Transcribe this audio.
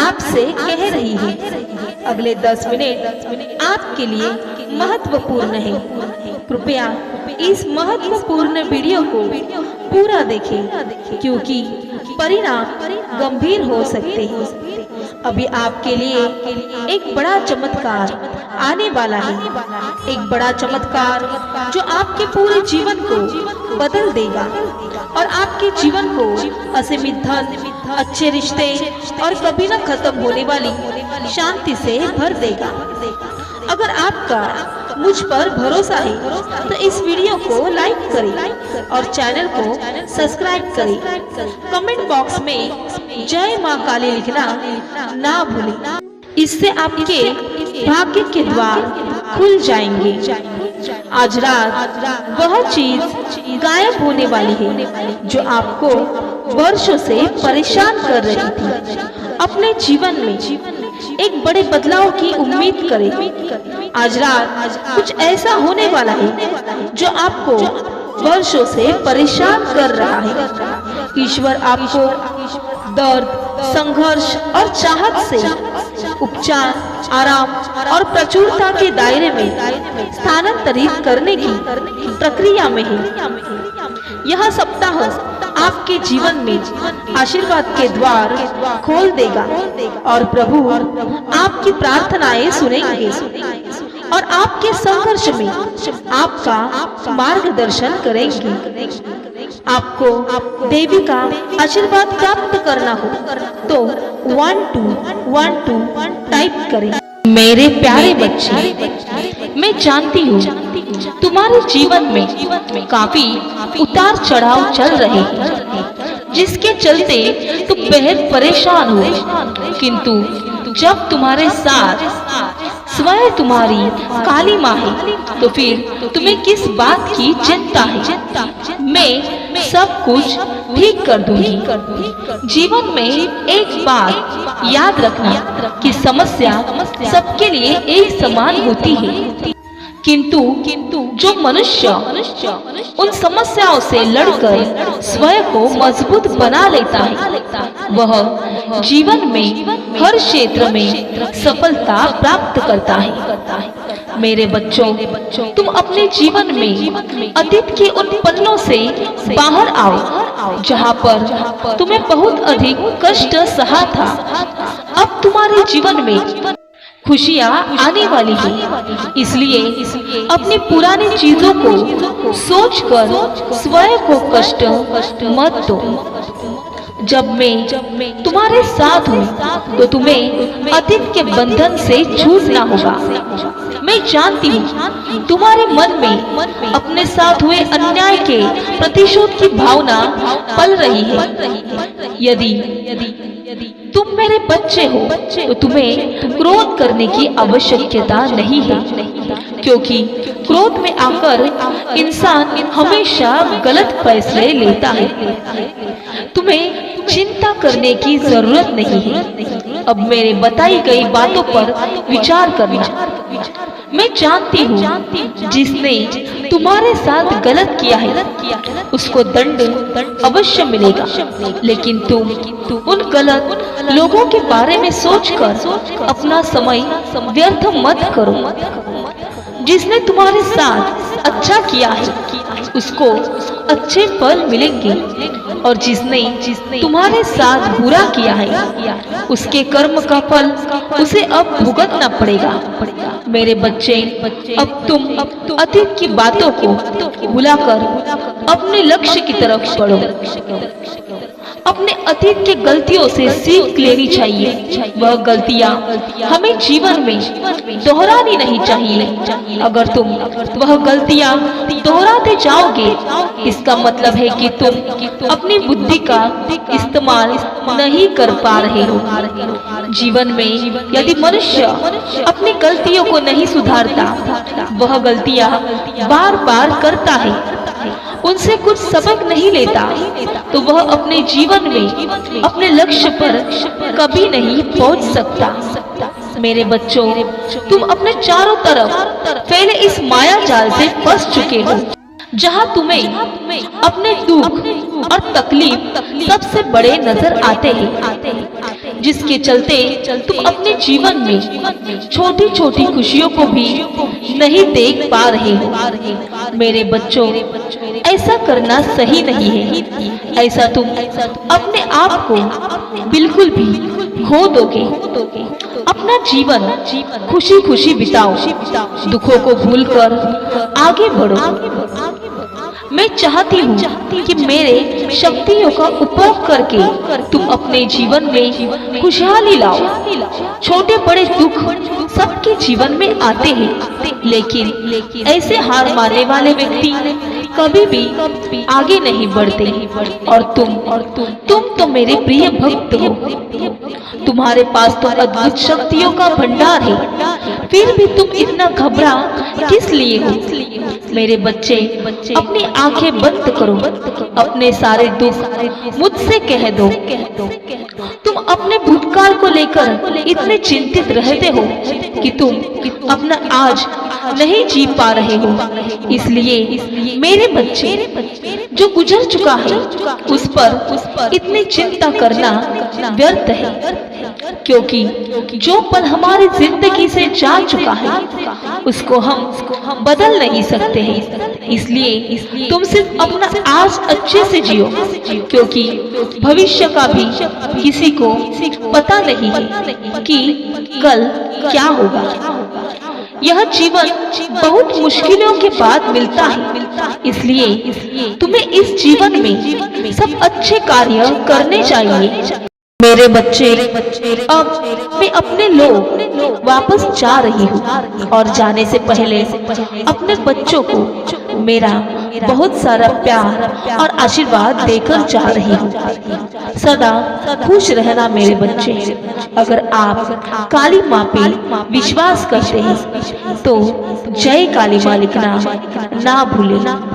आपसे कह रही है। अगले 10 मिनट आपके लिए महत्वपूर्ण है। कृपया इस महत्वपूर्ण वीडियो को पूरा देखें, क्योंकि परिणाम गंभीर हो सकते हैं। अभी आपके लिए एक बड़ा चमत्कार आने वाला है, एक बड़ा चमत्कार जो आपके पूरे जीवन को बदल देगा और आपके जीवन को असीमित धन, अच्छे रिश्ते और कभी न खत्म होने वाली शांति से भर देगा। अगर आपका मुझ पर भरोसा है तो इस वीडियो को लाइक करें और चैनल को सब्सक्राइब करें। कमेंट बॉक्स में जय मां काली लिखना ना भूलें। इससे आपके भाग्य के द्वार खुल जाएंगे। आज रात वह चीज गायब होने वाली है जो आपको वर्षों से परेशान कर रही थी। अपने जीवन में एक बड़े बदलाव की उम्मीद करें। आज रात कुछ ऐसा होने वाला है जो आपको वर्षों से परेशान कर रहा है। ईश्वर आपको दर्द, संघर्ष और चाहत से उपचार, आराम और प्रचुरता के दायरे में स्थानांतरित करने की प्रक्रिया में है। यह सप्ताह आपके जीवन में आशीर्वाद के द्वार खोल देगा और प्रभु आपकी प्रार्थनाएं सुनेंगे और आपके संघर्ष में आपका मार्गदर्शन करेंगे। आपको देवी का आशीर्वाद प्राप्त करना हो तो 1212 टाइप करें। मेरे प्यारे बच्चे, मैं जानती हूँ तुम्हारे जीवन में काफी उतार चढ़ाव चल रहे हैं, जिसके चलते तुम बेहद परेशान हो। किंतु जब तुम्हारे साथ स्वयं तुम्हारी काली माँ है तो फिर तुम्हें किस बात की चिंता है। मैं सब कुछ ठीक कर दूंगी। जीवन में एक बात याद रखना कि समस्या सबके लिए एक समान होती है, किंतु जो मनुष्य उन समस्याओं से लड़कर स्वयं को मजबूत बना लेता है वह जीवन में हर क्षेत्र में सफलता प्राप्त करता है। मेरे बच्चों, तुम अपने जीवन में अतीत के उन पन्नों से बाहर आओ जहाँ पर तुम्हें बहुत अधिक कष्ट सहा था। अब तुम्हारे जीवन में खुशियाँ आने वाली है, इसलिए अपनी पुरानी चीजों को सोचकर स्वयं को कष्ट मत दो। जब मैं तुम्हारे साथ हूँ तो तुम्हें अतीत के बंधन से छूटना होगा। मैं जानती हूँ तुम्हारे मन में अपने साथ हुए अन्याय के प्रतिशोध की भावना पल रही है। यदि तुम मेरे बच्चे हो तो तुम्हें क्रोध करने की आवश्यकता नहीं है, क्योंकि क्रोध में आकर इंसान हमेशा गलत फैसले लेता है। तुम्हें चिंता करने की जरूरत नहीं है। अब मेरे बताई गई बातों पर विचार करना। मैं जानती हूँ जिसने तुम्हारे साथ गलत किया है उसको दंड अवश्य मिलेगा, लेकिन तुम उन गलत लोगों के बारे में सोचकर अपना समय व्यर्थ मत करो। जिसने तुम्हारे साथ अच्छा किया है उसको अच्छे फल मिलेंगे और जिसने तुम्हारे साथ बुरा किया है उसके कर्म का फल उसे अब भुगतना पड़ेगा। मेरे बच्चे, अब तुम अतीत की बातों को भुलाकर अपने लक्ष्य की तरफ बढ़ो। अपने अतीत के गलतियों से सीख लेनी चाहिए। वह गलतियां हमें जीवन में दोहरानी नहीं चाहिए। अगर तुम वह गलतियां दोहराते जाओगे इसका मतलब है कि तुम अपनी बुद्धि का इस्तेमाल नहीं कर पा रहे हो। जीवन में यदि मनुष्य अपनी गलतियों को नहीं सुधारता, वह गलतियां बार बार करता है, उनसे कुछ सबक नहीं लेता, तो वह अपने जीवन में अपने लक्ष्य पर कभी नहीं पहुंच सकता। मेरे बच्चों, तुम अपने चारों तरफ फैले इस माया जाल से फंस चुके हो, जहां तुम्हें अपने दुख और तकलीफ सबसे बड़े नजर आते हैं। जिसके चलते तुम अपने जीवन में छोटी छोटी खुशियों को भी नहीं देख पा रहे हो। मेरे बच्चों, ऐसा करना सही नहीं है। ऐसा तुम अपने आप को बिल्कुल भी खो दोगे। अपना जीवन खुशी खुशी बिताओ, दुखों को भूलकर आगे बढ़ो। मैं चाहती हूँ कि मेरे शक्तियों का उपयोग करके तुम अपने जीवन में खुशहाली लाओ। छोटे बड़े दुख सबके जीवन में आते हैं, लेकिन ऐसे हार मानने वाले व्यक्ति कभी भी आगे नहीं बढ़ते। और तुम तो मेरे प्रिय भक्त हो। तुम्हारे पास तो अद्भुत शक्तियों का भंडार है, फिर भी तुम इतना घबरा किस लिए हो? मेरे बच्चे, अपनी आंखें बंद करो, अपने सारे दुख मुझसे कह दो। तुम अपने भूतकाल को लेकर इतने चिंतित रहते हो कि तुम अपना आज नहीं जी पा रहे हो। इसलिए मेरे बच्चे, जो गुजर चुका है उस पर इतनी चिंता करना व्यर्थ है, क्योंकि जो पल हमारी जिंदगी से जा चुका है उसको हम बदल नहीं सकते हैं। इसलिए तुम सिर्फ अपना आज अच्छे से जियो, क्योंकि भविष्य का भी किसी को पता नहीं है कि कल क्या होगा। यह जीवन बहुत मुश्किलों के बाद मिलता है, इसलिए तुम्हें इस जीवन में सब अच्छे कार्य करने चाहिए। मेरे बच्चे, अब मैं अपने लोग वापस जा रही हूँ और जाने से पहले अपने बच्चों को मेरा बहुत सारा प्यार और आशीर्वाद देकर जा रही हूँ। सदा खुश रहना मेरे बच्चे। अगर आप काली माँ पे विश्वास करते हैं तो जय काली माँ लिखना ना भूलें।